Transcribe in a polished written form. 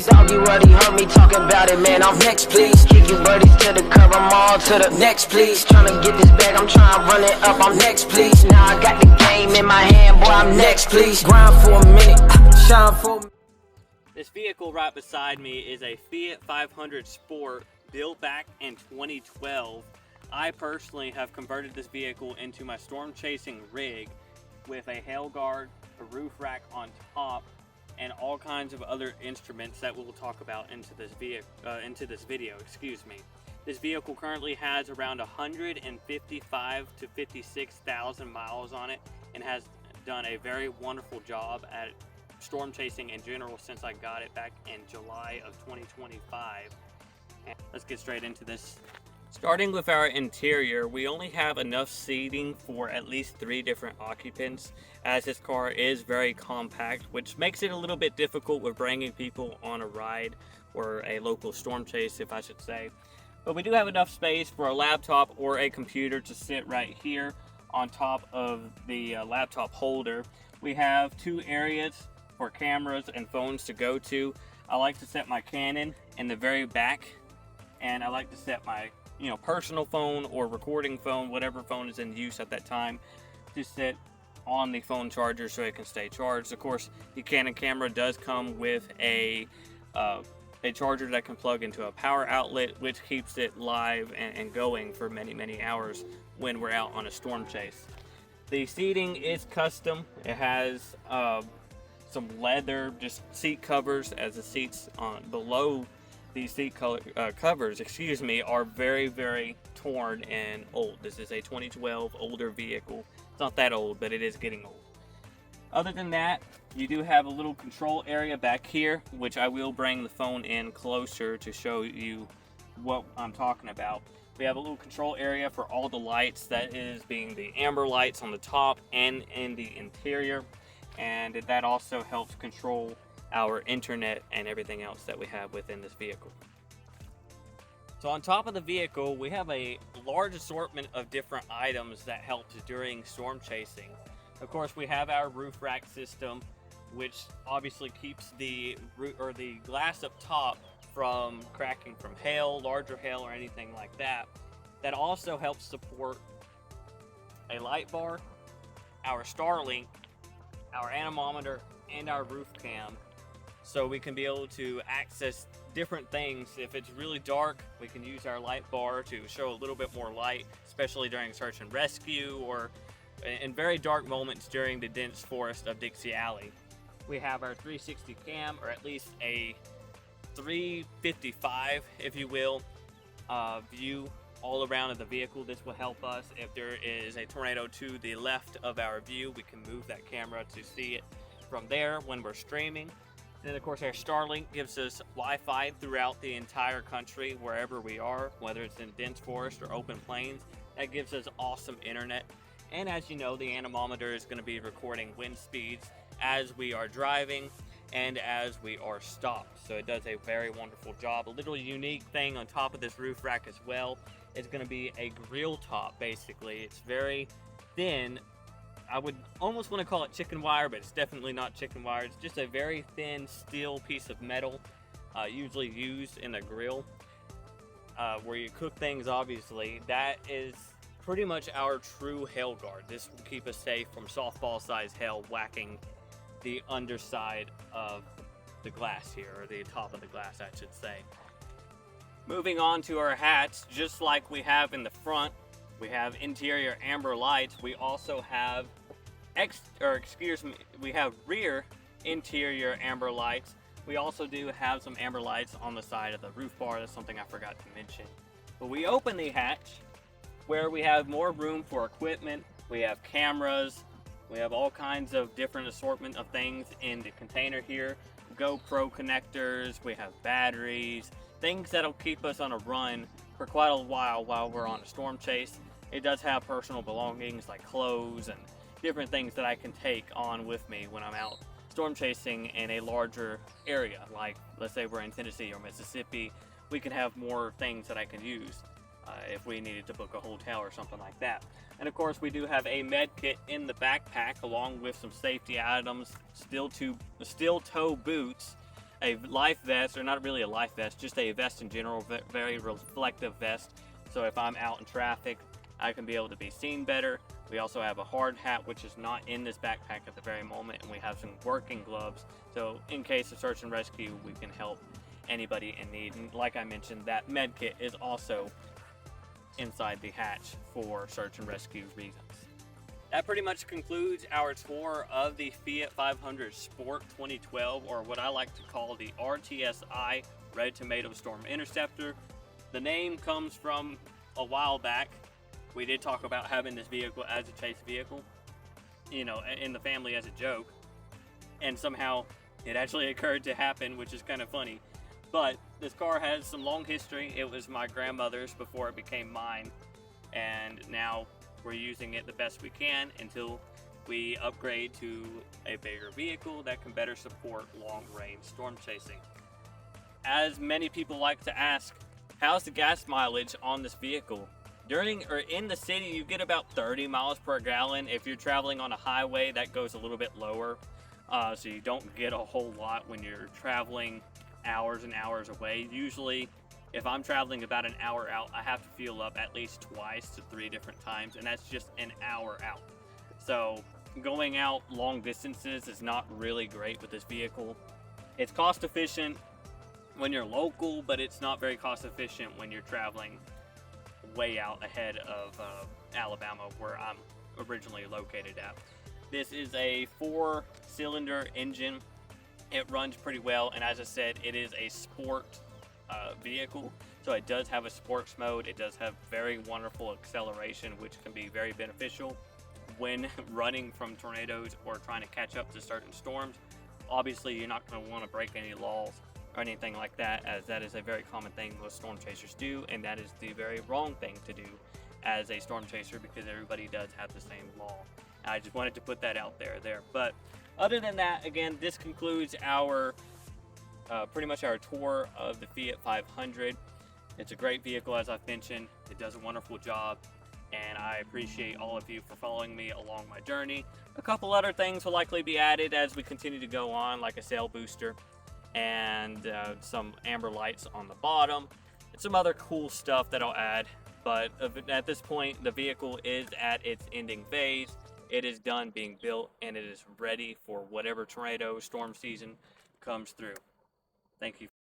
please. All you already heard me talking about it, man. I'm next, please. Kick you birdies to the curb, I'm all to the next, please. Tryna get this bag, I'm tryna run it up, I'm next, please. Now I got the game in my hand, boy, I'm next, please. Grind for a minute, shine for a minute. This vehicle right beside me is a Fiat 500 Sport built back in 2012. I personally have converted this vehicle into my storm chasing rig with a hail guard, a roof rack on top, and all kinds of other instruments that we'll talk about into this video. Excuse me. This vehicle currently has around 155 to 56,000 miles on it and has done a very wonderful job at storm chasing in general since I got it back in July of 2025. And let's get straight into this. Starting with our interior, we only have enough seating for at least 3 different occupants, as this car is very compact, which makes it a little bit difficult with bringing people on a ride or a local storm chase, if I should say. But we do have enough space for a laptop or a computer to sit right here on top of the laptop holder. We have 2 areas for cameras and phones to go to. I like to set my Canon in the very back, and I like to set my personal phone or recording phone, whatever phone is in use at that time, to sit on the phone charger so it can stay charged. Of course, the Canon camera does come with a charger that can plug into a power outlet, which keeps it live and going for many hours when we're out on a storm chase. The seating is custom. It has some leather just seat covers, as the seats below these seat covers are very torn and old. This is a 2012 older vehicle. It's not that old, but it is getting old. Other than that, you do have a little control area back here, which I will bring the phone in closer to show you what I'm talking about. We have a little control area for all the lights, that is being the amber lights on the top and in the interior. And that also helps control our internet and everything else that we have within this vehicle. So on top of the vehicle, we have a large assortment of different items that helps during storm chasing. Of course, we have our roof rack system, which obviously keeps the glass up top from cracking from hail, larger hail, or anything like that. That also helps support a light bar, our Starlink, our anemometer, and our roof cam, so we can be able to access different things. If it's really dark, we can use our light bar to show a little bit more light, especially during search and rescue or in very dark moments during the dense forest of Dixie Alley. We have our 360 cam, or at least a 355, if you will, view all around of the vehicle. This will help us if there is a tornado to the left of our view. We can move that camera to see it from there when we're streaming. And then of course our Starlink gives us Wi-Fi throughout the entire country, wherever we are, whether it's in dense forest or open plains. That gives us awesome internet. And as you know, the anemometer is going to be recording wind speeds as we are driving and as we are stopped. So it does a very wonderful job. A little unique thing on top of this roof rack as well is going to be a grill top. Basically, it's very thin. I would almost want to call it chicken wire, but it's definitely not chicken wire. It's just a very thin steel piece of metal, usually used in a grill where you cook things. Obviously, that is pretty much our true hail guard. This will keep us safe from softball size hail whacking the underside of the glass here, or the top of the glass, I should say. Moving on to our hats, just like we have in the front, we have interior amber lights. We also have we have rear interior amber lights. We also do have some amber lights on the side of the roof bar. That's something I forgot to mention. But we open the hatch where we have more room for equipment. We have cameras. We have all kinds of different assortment of things in the container here. GoPro connectors, we have batteries, things that'll keep us on a run for quite a while we're on a storm chase. It does have personal belongings like clothes and different things that I can take on with me when I'm out storm chasing in a larger area. Like, let's say we're in Tennessee or Mississippi, we can have more things that I can use if we needed to book a hotel or something like that. And of course, we do have a med kit in the backpack along with some safety items, steel toe boots, a life vest, or not really a life vest, just a vest in general, very reflective vest. So if I'm out in traffic, I can be able to be seen better. We also have a hard hat, which is not in this backpack at the very moment, and we have some working gloves. So in case of search and rescue, we can help anybody in need. And like I mentioned, that med kit is also inside the hatch for search and rescue reasons. That pretty much concludes our tour of the Fiat 500 Sport 2012, or what I like to call the RTSI Red Tomato Storm Interceptor. The name comes from a while back. We did talk about having this vehicle as a chase vehicle, you know, in the family as a joke. And somehow it actually occurred to happen, which is kind of funny. But this car has some long history. It was my grandmother's before it became mine. And now we're using it the best we can until we upgrade to a bigger vehicle that can better support long-range storm chasing. As many people like to ask, how's the gas mileage on this vehicle? During or in the city, you get about 30 miles per gallon. If you're traveling on a highway, that goes a little bit lower. So you don't get a whole lot when you're traveling hours and hours away. Usually, if I'm traveling about an hour out, I have to fuel up at least twice to 3 different times, and that's just an hour out. So going out long distances is not really great with this vehicle. It's cost efficient when you're local, but it's not very cost efficient when you're traveling way out ahead of Alabama, where I'm originally located at. This is a 4-cylinder engine. It runs pretty well, and as I said, it is a sport vehicle, so it does have a sports mode. It does have very wonderful acceleration, which can be very beneficial when running from tornadoes or trying to catch up to certain storms. Obviously, you're not going to want to break any laws or anything like that, as that is a very common thing most storm chasers do, and that is the very wrong thing to do as a storm chaser, because everybody does have the same law. I just wanted to put that out there. But other than that, again, this concludes our pretty much our tour of the Fiat 500. It's a great vehicle, as I've mentioned. It does a wonderful job, and I appreciate all of you for following me along my journey. A couple other things will likely be added as we continue to go on, like a sail booster and some amber lights on the bottom, and some other cool stuff that I'll add. But at this point, the vehicle is at its ending phase. It is done being built, and it is ready for whatever tornado storm season comes through. Thank you.